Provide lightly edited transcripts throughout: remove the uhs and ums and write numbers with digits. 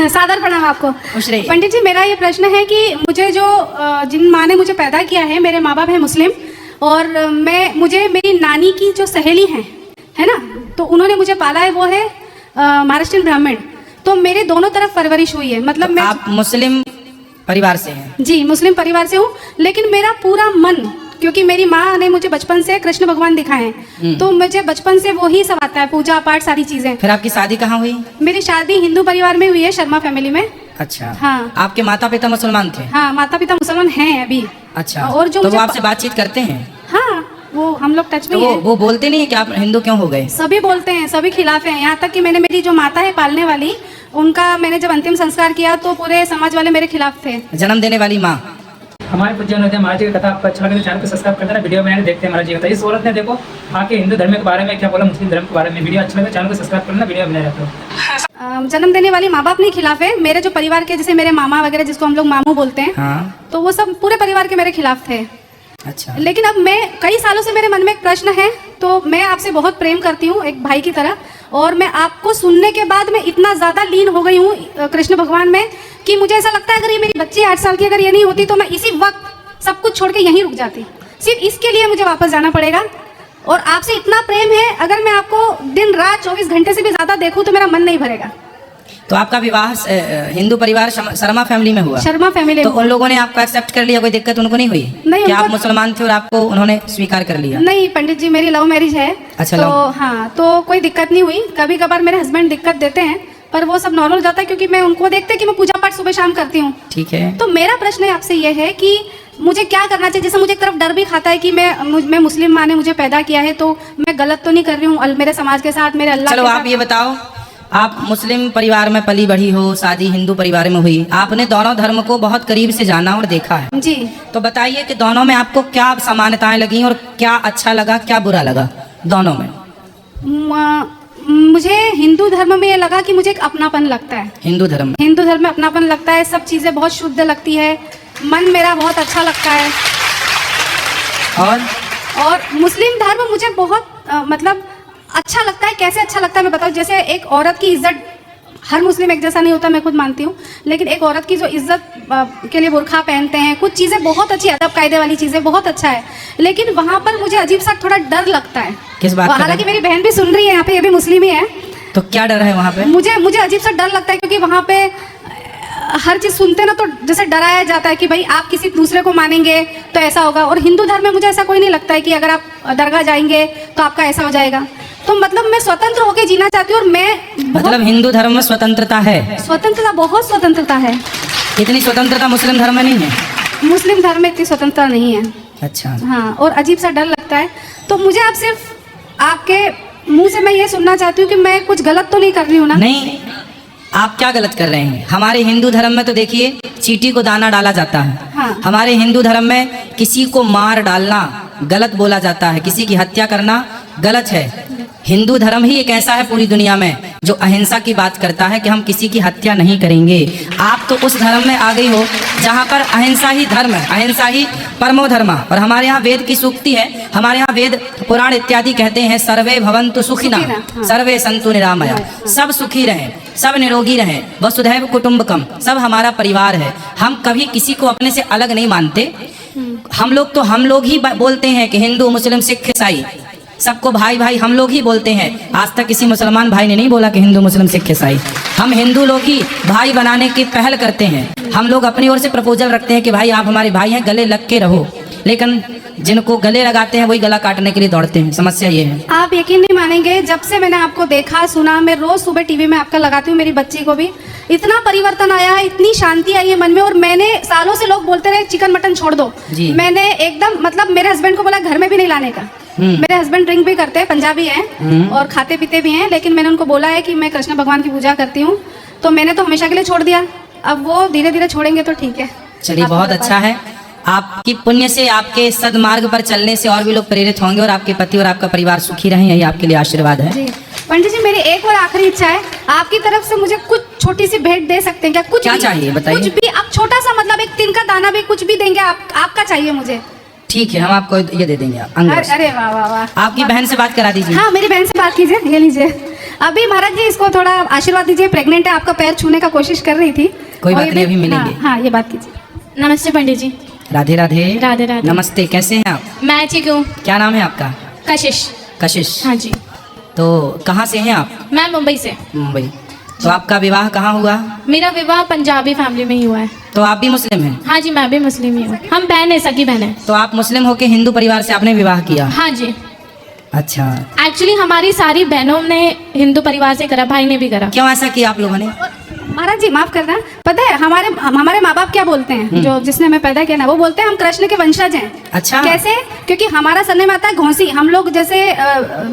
सादर प्रणाम आपको। खुश रहिए। पंडित जी, मेरा ये प्रश्न है कि मुझे जो जिन माँ ने मुझे पैदा किया है, मेरे माँ बाप हैं मुस्लिम, और मुझे मेरी नानी की जो सहेली है ना, तो उन्होंने मुझे पाला है, वो है महाराष्ट्रीयन ब्राह्मण। तो मेरे दोनों तरफ परवरिश हुई है, मतलब तो मैं आप मुस्लिम परिवार से हैं? जी, मुस्लिम परिवार से हूँ, लेकिन मेरा पूरा मन, क्योंकि मेरी माँ ने मुझे बचपन से कृष्ण भगवान दिखाए हैं, तो मुझे बचपन से वो ही सब आता है, पूजा पाठ सारी चीजें। फिर आपकी शादी कहाँ हुई? मेरी शादी हिंदू परिवार में हुई है, शर्मा फैमिली में। अच्छा। हाँ। आपके माता पिता मुसलमान थे? हाँ, माता पिता मुसलमान हैं अभी। अच्छा। और जो तो मुझे वो आपसे बातचीत करते हैं? हाँ, वो हम लोग टच में तो हैं। वो बोलते नहीं है कि आप हिंदू क्यों हो गए? सभी बोलते हैं, सभी खिलाफ हैं। यहाँ तक कि मैंने, मेरी जो माता है पालने वाली, उनका मैंने जब अंतिम संस्कार किया तो पूरे समाज वाले मेरे खिलाफ थे। जन्म देने वाली माँ। हमारे पूज्य महाराज जी की कथा आपको अच्छा लगे तो चैनल को सब्सक्राइब कर देना, वीडियो में देखते हैं महाराज जी की कथा। इस औरत ने देखो आके हिंदू धर्म के बारे में क्या बोला, मुस्लिम धर्म के बारे में। वीडियो अच्छा लगे चैनल को सब्सक्राइब करना, वीडियो बना रहता हो। जन्म देने वाली माँ बाप नहीं खिलाफ है, मेरे जो परिवार के, जैसे मेरे मामा वगैरह जिसको हम लोग मामू बोलते हैं, हाँ। तो वो सब पूरे परिवार के मेरे खिलाफ थे। अच्छा। लेकिन अब मैं, कई सालों से मेरे मन में एक प्रश्न है, तो मैं आपसे बहुत प्रेम करती हूँ एक भाई की तरह, और मैं आपको सुनने के बाद मैं इतना ज़्यादा लीन हो गई हूँ कृष्ण भगवान में कि मुझे ऐसा लगता है अगर ये मेरी बच्ची 8 साल की अगर ये नहीं होती तो मैं इसी वक्त सब कुछ छोड़ के यहीं रुक जाती। सिर्फ इसके लिए मुझे वापस जाना पड़ेगा, और आपसे इतना प्रेम है, अगर मैं आपको दिन रात 24 घंटे से भी ज़्यादा देखूँ तो मेरा मन नहीं भरेगा। तो आपका विवाह हिंदू परिवार शर्मा फैमिली में हुआ? शर्मा फैमिली। तो उन लोगों ने आपको एक्सेप्ट कर लिया, कोई दिक्कत उनको नहीं हुई? नहीं, कि आप मुसलमान थे और आपको उन्होंने स्वीकार कर लिया? नहीं पंडित जी, मेरी लव मैरिज है। अच्छा, तो हाँ, तो कोई दिक्कत नहीं हुई। कभी कभार मेरे हस्बैंड दिक्कत देते हैं, पर वो सब नॉर्मल जाता है, क्योंकि मैं उनको देखते कि मैं पूजा पाठ सुबह शाम करती हूँ। ठीक है। तो मेरा प्रश्न आपसे ये है कि मुझे क्या करना चाहिए? जैसे मुझे एक तरफ डर भी खाता है कि मैं मुस्लिम माँ ने मुझे पैदा किया है, तो मैं गलत तो नहीं कर रही हूँ मेरे समाज के साथ, मेरे अल्लाह के साथ। चलो आप ये बताओ, आप मुस्लिम परिवार में पली बढ़ी हो, शादी हिंदू परिवार में हुई, आपने दोनों धर्म को बहुत करीब से जाना और देखा है जी। तो बताइए कि दोनों में आपको क्या समानताएं लगी और क्या अच्छा लगा, क्या बुरा लगा दोनों में? मुझे हिंदू धर्म में ये लगा कि मुझे एक अपनापन लगता है। हिंदू धर्म में अपनापन लगता है, सब चीज़ें बहुत शुद्ध लगती है, मन मेरा बहुत अच्छा लगता है। और मुस्लिम धर्म मुझे बहुत मतलब अच्छा लगता है। कैसे अच्छा लगता है मैं बताऊँ? जैसे एक औरत की इज्जत, हर मुस्लिम एक जैसा नहीं होता, मैं खुद मानती हूँ, लेकिन एक औरत की जो इज्जत के लिए बुर्खा पहनते हैं, कुछ चीज़ें बहुत अच्छी, अदब कायदे वाली चीज़ें बहुत अच्छा है, लेकिन वहाँ पर मुझे अजीब सा थोड़ा डर लगता है। किस बात का? हालांकि मेरी बहन भी सुन रही है यहाँ पे, ये भी मुस्लिम ही है। तो क्या डर है वहाँ पे? मुझे अजीब सा डर लगता है, क्योंकि वहाँ पे हर चीज़ सुनते ना तो जैसे डराया जाता है कि भाई आप किसी दूसरे को मानेंगे तो ऐसा होगा। और हिंदू धर्म में मुझे ऐसा कोई नहीं लगता है कि अगर आप दरगाह जाएंगे तो आपका ऐसा हो जाएगा। तो मतलब मैं स्वतंत्र होकर जीना चाहती हूँ, और मैं मतलब हिंदू धर्म में स्वतंत्रता है? स्वतंत्रता, बहुत स्वतंत्रता है। इतनी स्वतंत्रता मुस्लिम धर्म में नहीं है? मुस्लिम धर्म में इतनी स्वतंत्रता नहीं है। अच्छा। हाँ, और अजीब सा डर लगता है। तो मुझे आप सिर्फ आपके मुंह से मैं ये सुनना चाहती हूँ कि मैं कुछ गलत तो नहीं कर रही हूँ ना? नहीं, आप क्या गलत कर रहे हैं? हमारे हिंदू धर्म में तो देखिए चींटी को दाना डाला जाता है। हाँ। हमारे हिंदू धर्म में किसी को मार डालना गलत बोला जाता है, किसी की हत्या करना गलत है। हिंदू धर्म ही एक ऐसा है पूरी दुनिया में जो अहिंसा की बात करता है कि हम किसी की हत्या नहीं करेंगे। आप तो उस धर्म में आ गई हो जहाँ पर अहिंसा ही धर्म है, अहिंसा ही परमो धर्मा। और हमारे यहाँ वेद की सूक्ति है, हमारे यहाँ वेद पुराण इत्यादि कहते हैं सर्वे भवन्तु सुखिनः सर्वे सन्तु निरामया। सब सुखी रहें, सब निरोगी रहें, वसुधैव कुटुम्बकम, सब हमारा परिवार है। हम कभी किसी को अपने से अलग नहीं मानते। हम लोग ही बोलते हैं कि हिंदू मुस्लिम सिख ईसाई सबको भाई भाई हम लोग ही बोलते हैं। आज तक किसी मुसलमान भाई ने नहीं बोला कि हिंदू मुस्लिम सिख ईसाई। हम हिंदू लोग ही भाई बनाने की पहल करते हैं। हम लोग अपनी ओर से प्रपोजल रखते हैं कि भाई आप हमारे भाई हैं, गले लग के रहो। लेकिन जिनको गले लगाते हैं वही गला काटने के लिए दौड़ते हैं। समस्या ये है। आप यकीन नहीं मानेंगे, जब से मैंने आपको देखा सुना, मैं रोज सुबह टीवी में आपका लगाती हूँ, मेरी बच्ची को भी इतना परिवर्तन आया है, इतनी शांति आई है मन में। और मैंने सालों से लोग बोलते रहे चिकन मटन छोड़ दो, मैंने एकदम मतलब मेरे हस्बैंड को बोला घर में भी नहीं लाने का। मेरे हस्बैंड ड्रिंक भी करते हैं, पंजाबी हैं और खाते पीते भी हैं, लेकिन मैंने उनको बोला है कि मैं कृष्ण भगवान की पूजा करती हूँ, तो मैंने तो हमेशा के लिए छोड़ दिया। अब वो धीरे धीरे छोड़ेंगे तो ठीक है। चलिए, बहुत अच्छा है। आपकी पुण्य से, आपके सदमार्ग पर चलने से और भी लोग प्रेरित होंगे और आपके पति और आपका परिवार सुखी रहें, यही आपके लिए आशीर्वाद है। जी पंडित जी, मेरी एक और आखिरी इच्छा है, आपकी तरफ से मुझे कुछ छोटी सी भेंट दे सकते हैं क्या? कुछ क्या चाहिए बताइए? कुछ भी, आप छोटा सा, मतलब एक तिल का दाना भी कुछ भी देंगे, आपका चाहिए मुझे। ठीक है, हम आपको ये दे देंगे। अरे वाह वाह वाह। आपकी बहन से बात करा दीजिए। हाँ, मेरी बहन से बात कीजिए, ये लीजिए। अभी महाराज जी इसको थोड़ा आशीर्वाद दीजिए, प्रेग्नेंट है, आपका पैर छूने का कोशिश कर रही थी। कोई और बात ये नहीं, भी- अभी मिलेंगे। हाँ, ये बात कीजिए। नमस्ते पंडित जी। राधे राधे। राधे राधे। नमस्ते, कैसे हैं आप? मैं ठीक हूँ। क्या नाम है आपका? कशिश। कशिश। हाँ जी। तो कहाँ से हैं आप? मैं मुंबई से। मुंबई। तो आपका विवाह कहाँ हुआ? मेरा विवाह पंजाबी फैमिली में ही हुआ है। तो आप भी मुस्लिम हैं? हाँ जी, मैं भी मुस्लिम ही हूँ। हम बहन है, सगी बहन है। तो आप मुस्लिम होके हिंदू परिवार से आपने विवाह किया? हाँ जी। अच्छा, एक्चुअली हमारी सारी बहनों ने हिंदू परिवार से करा, भाई ने भी करा। क्यों ऐसा किया आप लोगों ने? महाराज जी माफ करना, पता है हमारे माँ बाप क्या बोलते हैं, जो जिसने हमें पैदा किया ना, वो बोलते हैं हम कृष्ण के वंशज हैं। अच्छा। कैसे? क्योंकि हमारा सरनेम आता है घोंसी। हम लोग जैसे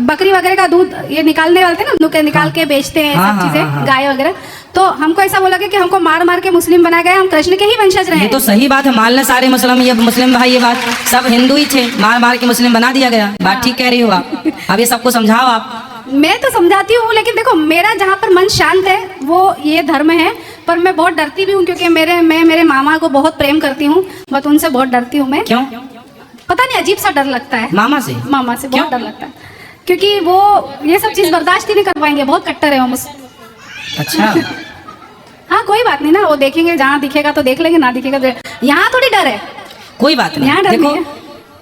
बकरी वगैरह का दूध ये निकालने वाले थे ना, निकाल के बेचते हैं, हाँ, सब हाँ, चीजें, हाँ, हाँ। गाय वगैरह। तो हमको ऐसा बोला कि हमको मार मार के मुस्लिम बनाया गया, हम कृष्ण के ही वंशज रहे ये तो सही बात है, मान लें सारे मुस्लिम भाई, ये बात सब हिंदू ही थे, मार मार के मुस्लिम बना दिया गया। बात ठीक कह रही हो आप। अब ये सबको समझाओ आप। मैं तो समझाती हूँ, लेकिन देखो मेरा जहाँ पर मन शांत है वो ये धर्म है। पर मैं बहुत डरती भी हूँ, क्योंकि मैं मेरे मामा को बहुत प्रेम करती हूँ, बट उनसे बहुत डरती हूँ मैं। क्यों? पता नहीं, अजीब सा डर लगता है। मामा से? मामा से बहुत क्यों? डर लगता है, क्योंकि वो ये सब चीज बर्दाश्त ही नहीं कर पाएंगे, बहुत कट्टर है वो मुझसे। अच्छा। हाँ कोई बात नहीं ना, वो देखेंगे, जहाँ दिखेगा तो देख लेंगे, ना दिखेगा तो यहाँ थोड़ी डर है। कोई बात यहाँ नहीं। डर देखो नहीं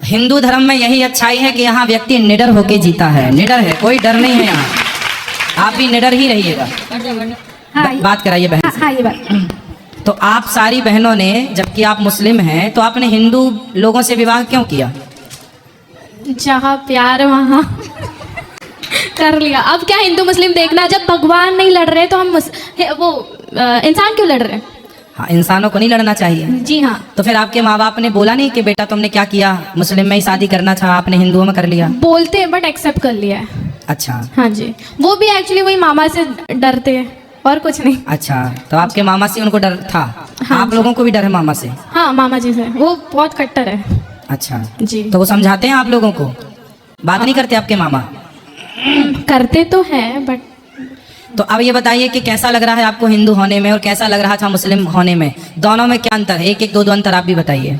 हिंदू धर्म में यही अच्छाई है कि यहाँ व्यक्ति निडर होके जीता है। निडर है, कोई डर नहीं है यहाँ। आप भी निडर ही रहिएगा। हाँ बात कराइए बहन हाँ, से। हाँ ये बात। तो आप सारी बहनों ने, जबकि आप मुस्लिम हैं, तो आपने हिंदू लोगों से विवाह क्यों किया? जहाँ प्यार वहाँ कर लिया। अब क्या हिंदू मुस्लिम देखना, जब भगवान नहीं लड़ रहे तो हम इंसान क्यों लड़ रहे हैं? हाँ, इंसानों को नहीं लड़ना चाहिए। जी हाँ। तो फिर आपके माँ बाप ने बोला नहीं कि बेटा तुमने क्या किया, मुस्लिम में ही शादी करना था, आपने हिंदुओं में कर लिया? बोलते हैं बट एक्सेप्ट कर लिया है। अच्छा। हाँ जी, वो भी एक्चुअली वही मामा से डरते हैं और कुछ नहीं। अच्छा, तो आपके मामा से उनको डर था? हाँ आप लोगों को भी डर है मामा से? हाँ, मामा जी से। वो बहुत कट्टर है। अच्छा जी। तो वो समझाते हैं आप लोगों को? बात नहीं करते आपके मामा? करते तो है बट। तो अब ये बताइए कि कैसा लग रहा है आपको हिंदू होने में और कैसा लग रहा था मुस्लिम होने में? दोनों में क्या अंतर है? एक दो अंतर आप भी बताइए।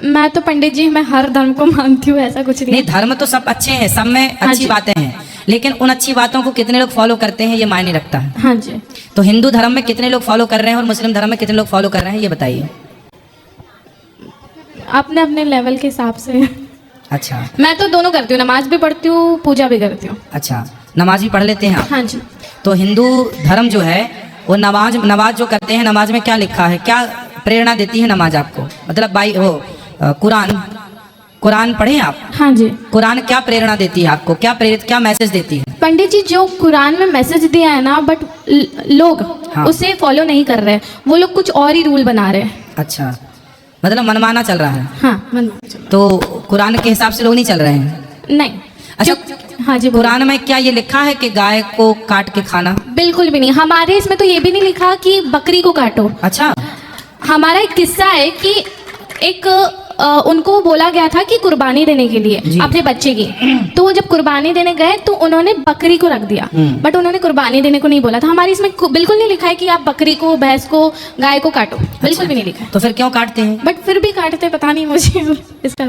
मैं तो पंडित जी, मैं हर धर्म को मानती हूँ, ऐसा कुछ नहीं नहीं, धर्म तो सब अच्छे हैं, सब में हाँ अच्छी जी। बातें हैं, लेकिन उन अच्छी बातों को कितने लोग फॉलो करते हैं ये मायने रखता है। हाँ जी। तो हिंदू धर्म में कितने लोग फॉलो कर रहे हैं और मुस्लिम धर्म में कितने लोग फॉलो कर रहे हैं ये बताइए। अपने अपने लेवल के हिसाब से। अच्छा। मैं तो दोनों करती हूँ, नमाज भी पढ़ती हूँ, पूजा भी करती हूँ। अच्छा, नमाज भी पढ़ लेते हैं आप? हाँ जी। तो हिंदू धर्म जो है वो नमाज जो करते हैं, नमाज में क्या लिखा है, क्या प्रेरणा देती है नमाज आपको? मतलब कुरान पढ़े आप? हाँ जी। कुरान क्या प्रेरणा देती है आपको, क्या मैसेज देती है? पंडित जी, जो कुरान में मैसेज दिया है ना, बट लोग हाँ। उसे फॉलो नहीं कर रहे हैं, वो लोग कुछ और ही रूल बना रहे हैं। अच्छा, मतलब मनमाना चल रहा है। हाँ, तो कुरान के हिसाब से लोग नहीं चल रहे हैं? नहीं। अच्छा, हाँ जी, कुरान में क्या ये लिखा है कि गाय को काट के खाना? बिल्कुल भी नहीं। हमारे इसमें तो ये भी नहीं लिखा कि बकरी को काटो। अच्छा। हमारा एक किस्सा है कि एक उनको बोला गया था कि कुर्बानी देने के लिए जी। अपने बच्चे की, तो वो जब कुर्बानी देने गए तो उन्होंने बकरी को रख दिया, बट उन्होंने कुर्बानी देने को नहीं बोला था। हमारे इसमें बिल्कुल नहीं लिखा है कि आप बकरी को, भैंस को, गाय को काटो, बिल्कुल भी नहीं लिखा है। तो फिर क्यों काटते हैं? बट फिर भी काटते, पता नहीं मुझे इसका।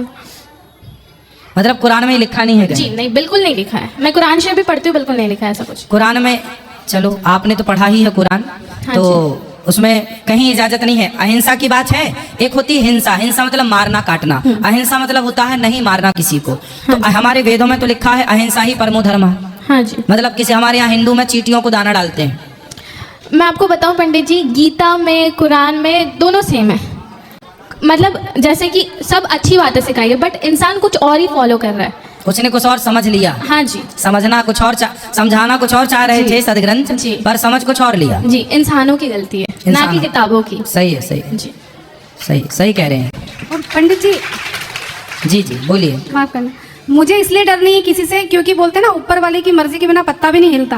मतलब कुरान में लिखा नहीं है क्या? जी नहीं, बिल्कुल नहीं लिखा है। मैं कुरान शरीफ भी पढ़ती हूँ, बिल्कुल नहीं लिखा है ऐसा कुछ। कुरान में, चलो आपने तो पढ़ा ही है कुरान, हाँ तो उसमें कहीं इजाजत नहीं है। अहिंसा की बात है, एक होती है हिंसा। हिंसा मतलब मारना काटना, अहिंसा मतलब होता है नहीं मारना किसी को। तो हमारे वेदों में तो लिखा है अहिंसा ही परमो धर्म। हाँ जी। मतलब किसी, हमारे यहाँ हिंदू में चींटियों को दाना डालते हैं। मैं आपको बताऊं पंडित जी, गीता में, कुरान में, दोनों सेम है। मतलब जैसे कि सब अच्छी बातें सिखाई है, बट इंसान कुछ और ही फॉलो कर रहा है। उसने कुछ और समझ लिया। हाँ जी। समझना कुछ और, समझाना कुछ और चाह रहे थे सदग्रंथ, जी। पर समझ कुछ और लिया। जी, इंसानों की गलती है, ना कि इंसानों। किताबों की। सही है, सही है, जी। सही कह रहे हैं। और पंडित जी, जी जी बोलिए। माफ करना, मुझे इसलिए डर नहीं है किसी से, क्योंकि बोलते हैं ना ऊपर वाले की मर्जी के बिना पत्ता भी नहीं हिलता।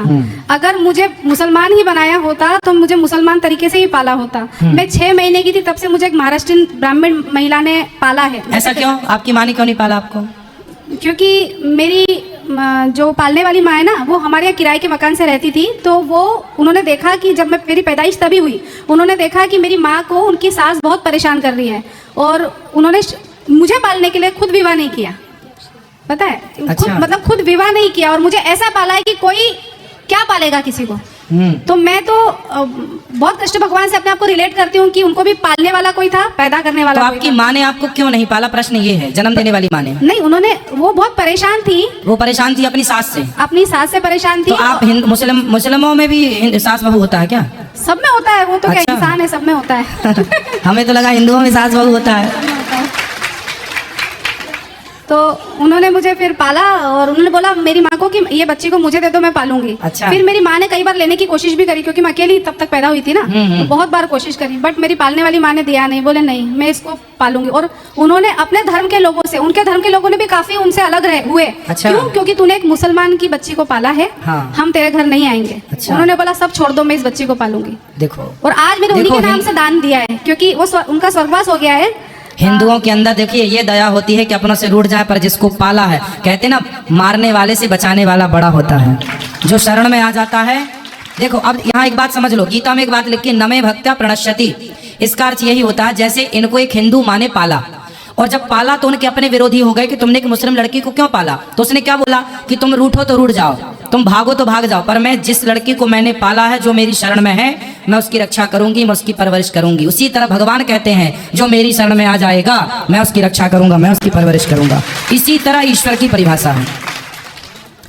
अगर मुझे मुसलमान ही बनाया होता तो मुझे मुसलमान तरीके से ही पाला होता। मैं 6 महीने की थी तब से मुझे एक महाराष्ट्रीयन ब्राह्मण महिला ने पाला है। ऐसा क्यों? आपकी माँ ने क्यों नहीं पाला आपको? क्योंकि मेरी जो पालने वाली माँ है ना, वो हमारे यहाँ किराए के मकान से रहती थी। तो वो उन्होंने देखा कि जब मेरी पैदाइश तभी हुई, उन्होंने देखा कि मेरी माँ को उनकी सास बहुत परेशान कर रही है, और उन्होंने मुझे पालने के लिए खुद विवाह नहीं किया। पता है? अच्छा। खुद विवाह नहीं किया, और मुझे ऐसा पाला है कि कोई क्या पालेगा किसी को। तो मैं तो बहुत कृष्ण भगवान से अपने आप को रिलेट करती हूँ कि उनको भी पालने वाला कोई था, पैदा करने तो वाला कोई आपकी था। माँ ने आपको क्यों नहीं पाला, प्रश्न ये है, जन्म देने वाली माँ ने? नहीं, उन्होंने, वो बहुत परेशान थी, वो परेशान थी अपनी सास से। अपनी सास से परेशान थी। तो आप मुस्लिमों में भी सास बहू होता है क्या? सब में होता है, वो तो क्या अच्छा। इंसान है, सब में होता है। हमें तो लगा हिंदुओं में सास बहू होता है। तो उन्होंने मुझे फिर पाला और उन्होंने बोला मेरी माँ को कि ये बच्ची को मुझे दे दो, मैं पालूंगी। अच्छा। फिर मेरी माँ ने कई बार लेने की कोशिश भी करी, क्योंकि मैं अकेली तब तक पैदा हुई थी ना, तो बहुत बार कोशिश करी, बट मेरी पालने वाली माँ ने दिया नहीं, बोले नहीं मैं इसको पालूंगी। और उन्होंने अपने धर्म के लोगों से, उनके धर्म के लोगों ने भी काफी उनसे अलग हुए। अच्छा। क्यों? क्योंकि तूने एक मुसलमान की बच्ची को पाला है, हाँ। हम तेरे घर नहीं आएंगे। अच्छा। उन्होंने बोला सब छोड़ दो, मैं इस बच्ची को पालूंगी। देखो, और आज मैंने उन्हीं देखो, के नाम से दान दिया है, क्योंकि वो उनका स्वर्गवास हो गया है। हिंदुओं के अंदर देखिए ये दया होती है कि अपनों से रूठ जाए, पर जिसको पाला है, कहते ना मारने वाले से बचाने वाला बड़ा होता है, जो शरण में आ जाता है। देखो अब यहाँ एक बात समझ लो, गीता में एक बात लिखी, नमे भक्त्या प्रणश्यति। इसका अर्थ यही होता है जैसे इनको एक हिंदू माँ ने पाला, और जब पाला तो उनके अपने विरोधी हो गए कि तुमने एक मुस्लिम लड़की को क्यों पाला। तो उसने क्या बोला कि तुम रूठो तो रूठ जाओ, तुम भागो तो भाग जाओ, पर मैं जिस लड़की को मैंने पाला है, जो मेरी शरण में है, मैं उसकी रक्षा करूंगी, मैं उसकी परवरिश करूंगी। उसी तरह भगवान कहते हैं जो मेरी शरण में आ जाएगा मैं उसकी रक्षा करूंगा, मैं उसकी परवरिश करूंगा। इसी तरह ईश्वर की परिभाषा है।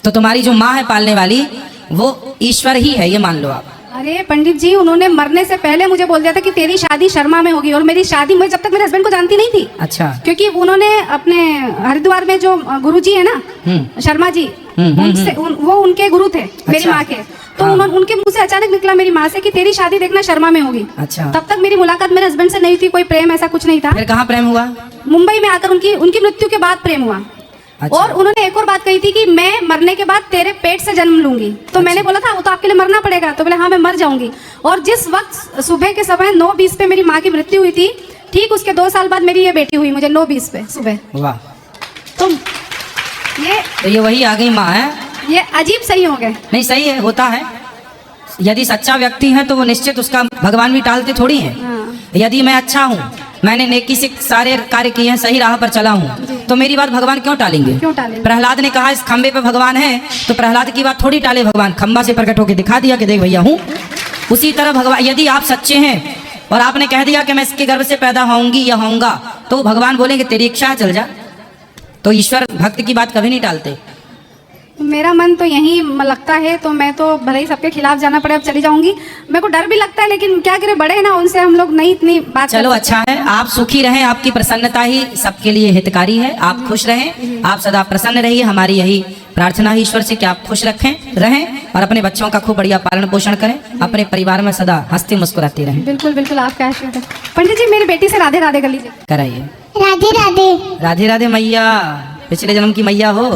तो तुम्हारी जो माँ है पालने वाली, वो ईश्वर ही है, ये मान लो आप। अरे पंडित जी, उन्होंने मरने से पहले मुझे बोल दिया था कि तेरी शादी शर्मा में होगी, और मेरी शादी मैं जब तक मेरे हस्बैंड को जानती नहीं थी। अच्छा। क्योंकि उन्होंने अपने हरिद्वार में जो गुरुजी है ना, शर्मा जी, उनसे वो उनके गुरु थे मेरी अच्छा। माँ के। तो हाँ। उनके मुंह से अचानक निकला मेरी माँ से कि तेरी शादी देखना शर्मा में होगी। अच्छा। तब तक मेरी मुलाकात मेरे हस्बैंड से नहीं थी, कोई प्रेम ऐसा कुछ नहीं था। फिर कहाँ प्रेम हुआ? मुंबई में आकर उनकी मृत्यु के बाद प्रेम हुआ। अच्छा। और उन्होंने एक और बात कही थी कि मैं मरने के बाद तेरे पेट से जन्म लूंगी। तो मैंने बोला था वो तो आपके लिए मरना पड़ेगा। तो बोले हाँ मैं मर जाऊंगी। और जिस वक्त सुबह के समय 9:20 पे मेरी माँ की मृत्यु हुई थी, ठीक उसके 2 साल बाद मेरी ये बेटी हुई मुझे 9:20 पे सुबह। वाह। तो ये वही आ गई माँ है। ये अजीब सही हो गए। नहीं सही है, होता है। यदि सच्चा व्यक्ति है तो वो निश्चित उसका भगवान भी टालते थोड़ी है। यदि मैं अच्छा हूँ, मैंने नेकी से सारे कार्य किए हैं, सही राह पर चला हूँ, तो मेरी बात भगवान क्यों टालेंगे? क्यों टालेंगे? प्रहलाद ने कहा इस खंबे पे भगवान है, तो प्रहलाद की बात थोड़ी टाले भगवान, खंबा से प्रकट होकर दिखा दिया कि देख भैया हूँ। उसी तरह भगवान, यदि आप सच्चे हैं और आपने कह दिया कि मैं इसके गर्भ से पैदा होऊंगी या होऊंगा, तो भगवान बोलेंगे तेरी इच्छा है चल जा। तो ईश्वर भक्त की बात कभी नहीं टालते। मेरा मन तो यही लगता है, तो मैं तो भले ही सबके खिलाफ जाना पड़े अब चली जाऊंगी। मेरे को डर भी लगता है, लेकिन क्या करें, बड़े हैं ना, उनसे हम लोग नहीं इतनी बात। चलो अच्छा है, आप सुखी रहें, आपकी प्रसन्नता ही सबके लिए हितकारी है। आप खुश रहें, आप सदा प्रसन्न रहिए। हमारी यही प्रार्थना है ईश्वर से कि आप खुश रहें और अपने बच्चों का खूब बढ़िया पालन पोषण करें, अपने परिवार में सदा हंसते मुस्कुराते रहें। बिल्कुल बिल्कुल, आप क्या कहते हैं पंडित जी, मेरी बेटी से राधे राधे कर लीजिए। कराइए। राधे राधे। राधे राधे मैया, पिछले जन्म की मैया हो।